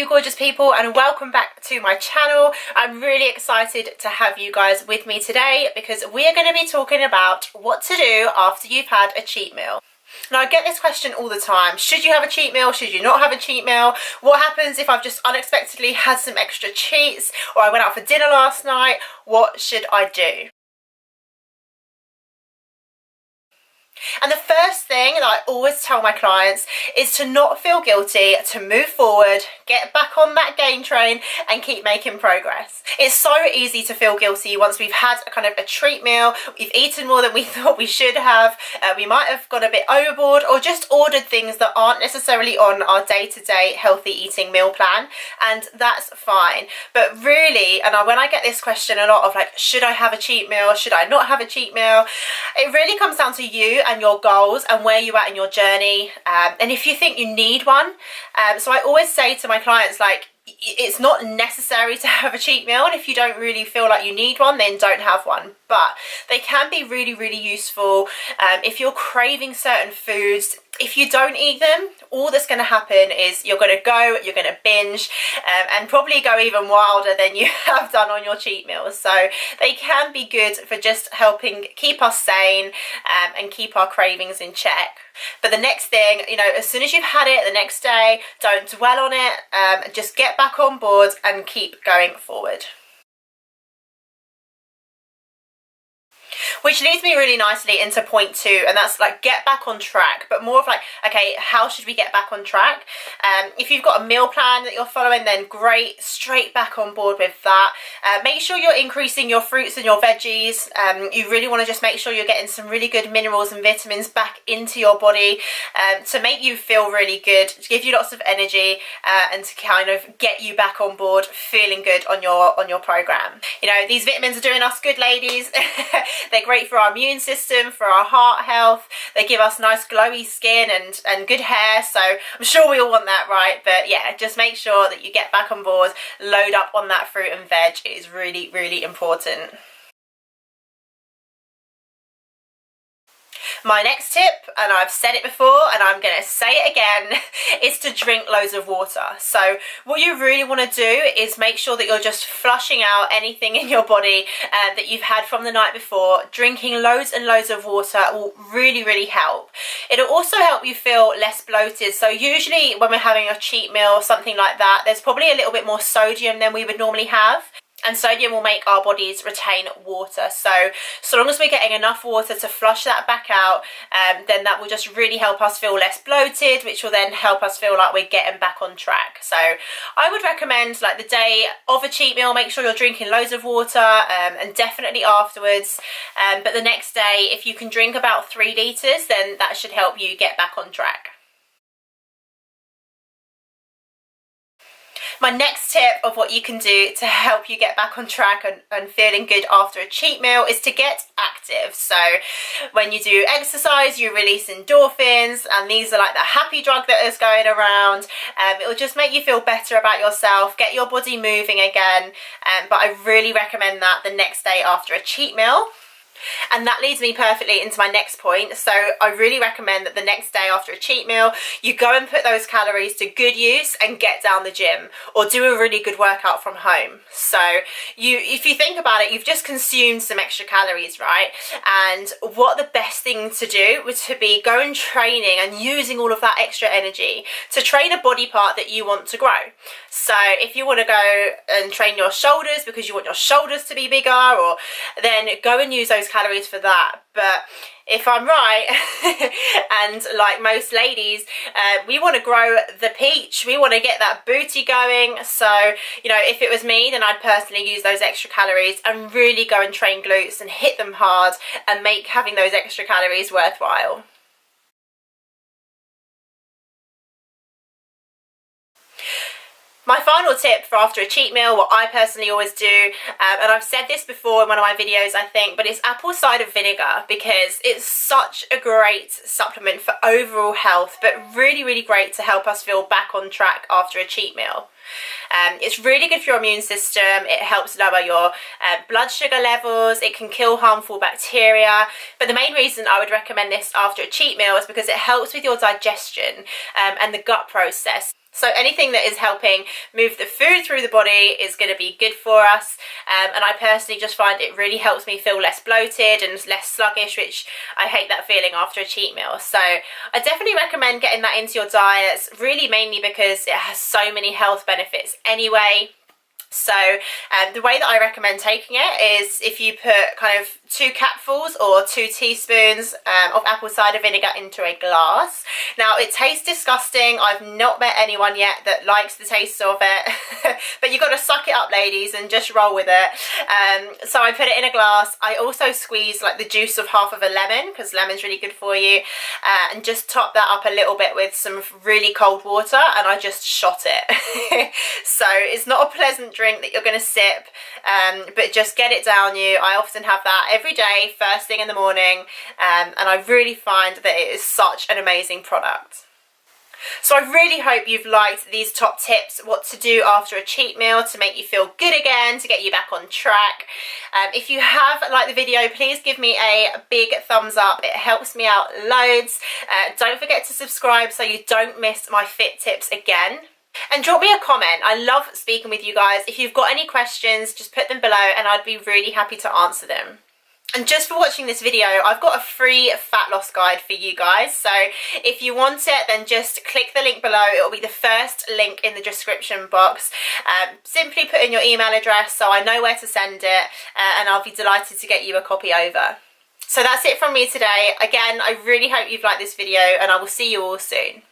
you gorgeous people, and welcome back to my channel. I'm really excited to have you guys with me today because we are going to be talking about what to do after you've had a cheat meal. Now, I get this question all the time. Should you have a cheat meal? Should you not have a cheat meal? What happens if I've just unexpectedly had some extra cheats, or I went out for dinner last night? What should I do? And the first thing that I always tell my clients is to not feel guilty, to move forward, get back on that game train and keep making progress. It's so easy to feel guilty once we've had a kind of a treat meal, we've eaten more than we thought we should have, we might have gone a bit overboard or just ordered things that aren't necessarily on our day-to-day healthy eating meal plan, and that's fine. But really, and when I get this question a lot of like, should I have a cheat meal, should I not have a cheat meal, it really comes down to you and your goals and where you're at in your journey, and if you think you need one. So I always say to my clients, like, it's not necessary to have a cheat meal, and if you don't really feel like you need one, then don't have one. But they can be really, really useful if you're craving certain foods. If you don't eat them, all that's going to happen is you're going to binge, and probably go even wilder than you have done on your cheat meals. So they can be good for just helping keep us sane and keep our cravings in check. But the next thing, you know, as soon as you've had it the next day, don't dwell on it, just get back on board and keep going forward. Which leads me really nicely into point 2, and that's like get back on track, but more of like, okay, how should we get back on track? If you've got a meal plan that you're following, then great, straight back on board with that. Make sure you're increasing your fruits and your veggies. You really want to just make sure you're getting some really good minerals and vitamins back into your body to make you feel really good, to give you lots of energy, and to kind of get you back on board feeling good on your program. You know, these vitamins are doing us good, ladies. They're great for our immune system, for our heart health. They give us nice glowy skin and good hair, so I'm sure we all want that, right? But yeah, just make sure that you get back on board, load up on that fruit and veg. It is really, really important. My next tip, and I've said it before and I'm going to say it again, is to drink loads of water. So what you really want to do is make sure that you're just flushing out anything in your body that you've had from the night before. Drinking loads and loads of water will really, really help. It'll also help you feel less bloated. So usually when we're having a cheat meal or something like that, there's probably a little bit more sodium than we would normally have. And sodium will make our bodies retain water. So long as we're getting enough water to flush that back out, then that will just really help us feel less bloated, which will then help us feel like we're getting back on track. So I would recommend, like, the day of a cheat meal, make sure you're drinking loads of water, and definitely afterwards. But the next day, if you can drink about 3 litres, then that should help you get back on track. My next tip of what you can do to help you get back on track and feeling good after a cheat meal is to get active. So when you do exercise, you release endorphins, and these are like the happy drug that is going around. It will just make you feel better about yourself, get your body moving again. But I really recommend that the next day after a cheat meal. And that leads me perfectly into my next point. So I really recommend that the next day after a cheat meal, you go and put those calories to good use and get down the gym, or do a really good workout from home. So if you think about it, you've just consumed some extra calories, right? And what the best thing to do would to be going training and using all of that extra energy to train a body part that you want to grow. So if you want to go and train your shoulders because you want your shoulders to be bigger, or then go and use those calories for that. But if I'm right, and like most ladies, we want to grow the peach, we want to get that booty going. So, you know, if it was me, then I'd personally use those extra calories and really go and train glutes and hit them hard and make having those extra calories worthwhile. My final tip for after a cheat meal, what I personally always do, and I've said this before in one of my videos I think, but it's apple cider vinegar, because it's such a great supplement for overall health, but really, really great to help us feel back on track after a cheat meal. It's really good for your immune system. It helps lower your blood sugar levels. It can kill harmful bacteria. But the main reason I would recommend this after a cheat meal is because it helps with your digestion and the gut process. So anything that is helping move the food through the body is going to be good for us. And I personally just find it really helps me feel less bloated and less sluggish, which I hate that feeling after a cheat meal. So I definitely recommend getting that into your diets, really mainly because it has so many health benefits anyway. So the way that I recommend taking it is if you put kind of 2 capfuls or 2 teaspoons of apple cider vinegar into a glass. Now it tastes disgusting. I've not met anyone yet that likes the taste of it, but you've got to suck it up, ladies, and just roll with it. So I put it in a glass. I also squeeze like the juice of half of a lemon, because lemon's really good for you, and just top that up a little bit with some really cold water, and I just shot it. So it's not a pleasant drink that you're going to sip, but just get it down you. I often have that every day, first thing in the morning, and I really find that it is such an amazing product. So I really hope you've liked these top tips, what to do after a cheat meal to make you feel good again, to get you back on track. If you have liked the video, please give me a big thumbs up. It helps me out loads. Don't forget to subscribe so you don't miss my fit tips again. And drop me a comment. I love speaking with you guys. If you've got any questions, just put them below and I'd be really happy to answer them. And just for watching this video, I've got a free fat loss guide for you guys. So if you want it, then just click the link below. It will be the first link in the description box. Simply put in your email address so I know where to send it, and I'll be delighted to get you a copy over. So that's it from me today. Again, I really hope you've liked this video and I will see you all soon.